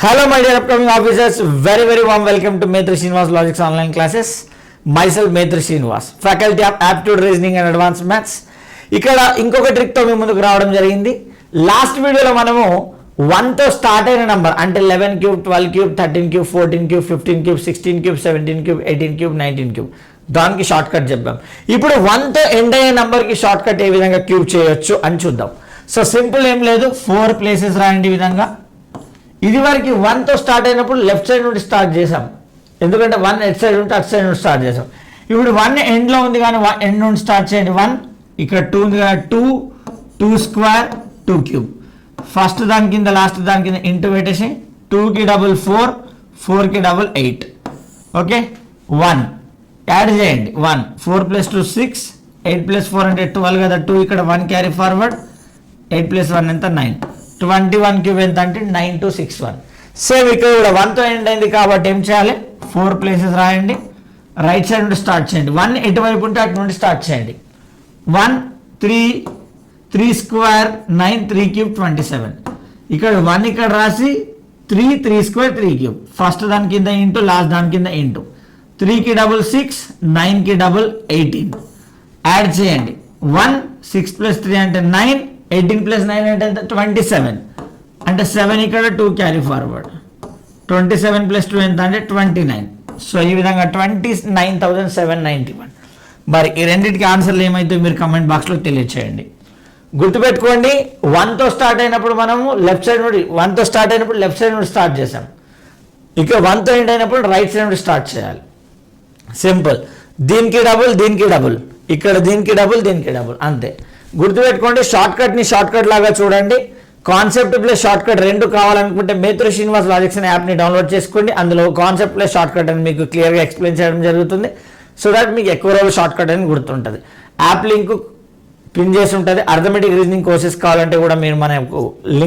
Hello my dear upcoming officers, very warm welcome to Maitri Srinivas Logics online classes. Myself Maitri Srinivas, faculty of aptitude reasoning and advanced maths. ఇక్కడ ఇంకొక trick తో మీ ముందుకు రావడం జరిగింది. Last వీడియోలో మనము 1 తో స్టార్ట్ అయిన నంబర్ అంటే 11 cube, 12 cube, 13 cube, 14 cube, 15 cube, 16 cube, 17 cube, 18 cube, 19 cube దానికి షార్ట్ కట్ చెప్పాం. ఇప్పుడు 1 తో ఎండ్ అయ్యే నంబర్ కి షార్ట్ కట్ ఏ విధంగా క్యూబ్ చేయొచ్చు అని చూద్దాం. సో సింపుల్ ఏం లేదు, 4 ప్లేసెస్ రాయండి. ఈ విధంగా ఇది వరకు 1 తో స్టార్ట్ అయినప్పుడు లెఫ్ట్ సైడ్ నుండి స్టార్ట్ చేసాం, ఎందుకంటే 1 ఎట్ సైడ్ ఉంటే అటు సైడ్ నుండి స్టార్ట్ చేసాం. ఇప్పుడు 1 ఎండ్లో ఉంది కానీ ఎండ్ నుండి స్టార్ట్ చేయండి. 1 ఇక్కడ 2 ఉంది కదా, 2 స్క్వేర్ 2 క్యూబ్. ఫస్ట్ దాని కింద లాస్ట్ దాని కింద ఇంటూ పెట్టేసి 2కి డబుల్ 4, 4కి డబుల్ 8. ఓకే, 1 యాడ్ చేయండి. 1 4 + 2 6, 8 + 4 అంటే 12 కదా, 2 ఇక్కడ 1 క్యారీ ఫార్వర్డ్, 8 + 1 ఎంత 9. 21 క్యూబ్ ఎంత అంటే 9261. సేమ్ ఇక్కడ కూడా 1 తో ఎండ్ అయింది కాబట్టి ఏం చేయాలి, 4 ప్లేసెస్ రాయండి. రైట్ సైడ్ నుండి స్టార్ట్ చేయండి. 1 ఎటువైపు ఉంటే అటు నుండి స్టార్ట్ చేయండి. 1 3 స్క్వేర్ 9, 3 క్యూబ్ 27. ఇక్కడ 1 ఇక్కడ రాసి 3 స్క్వేర్ 3 క్యూబ్. ఫస్ట్ దాని కింద ఇంటూ లాస్ట్ దాని కింద ఇంటూ. 3కి డబుల్ 6, 9కి డబుల్ 18. యాడ్ చేయండి. 1 6 + 3 అంటే 9, 18 + 9 అంటే 27 అంటే 7 ఇక్కడ 2 క్యారీ ఫార్వర్డ్. 27 + 2 ఎంత అంటే 29. సో ఈ విధంగా 29,791. మరి ఈ రెండింటికి ఆన్సర్లు ఏమైతే మీరు కమెంట్ బాక్స్లో తెలియచేయండి. గుర్తుపెట్టుకోండి, 1 తో స్టార్ట్ అయినప్పుడు మనము లెఫ్ట్ సైడ్ నుండి 1 తో స్టార్ట్ అయినప్పుడు లెఫ్ట్ సైడ్ నుండి స్టార్ట్ చేసాం. ఇక 1 తో ఎండ్ అయినప్పుడు రైట్ సైడ్ నుండి స్టార్ట్ చేయాలి. సింపుల్, దీనికి డబుల్ దీనికి డబుల్, ఇక్కడ దీనికి డబుల్ దీనికి డబుల్, అంతే. గుర్తుపెట్టుకోండి, షార్ట్ కట్ లాగా చూడండి. కాన్సెప్ట్ ప్లస్ షార్ట్ కట్ రెండు కావాలనుకుంటే మైత్రి శ్రీనివాస్ లాజిక్స్ అనే యాప్ని డౌన్లోడ్ చేసుకోండి. అందులో కాన్సెప్ట్ ప్లస్ షార్ట్ కట్ అని మీకు క్లియర్గా ఎక్స్ప్లెయిన్ చేయడం జరుగుతుంది. సో దట్ మీకు ఎక్కువ రోజులు షార్ట్ కట్ అని గుర్తుంటుంది. యాప్ లింక్ పిన్ చేసి ఉంటుంది. అర్థమెటిక్ రీజనింగ్ కోర్సెస్ కావాలంటే కూడా మీరు మనకు లింక్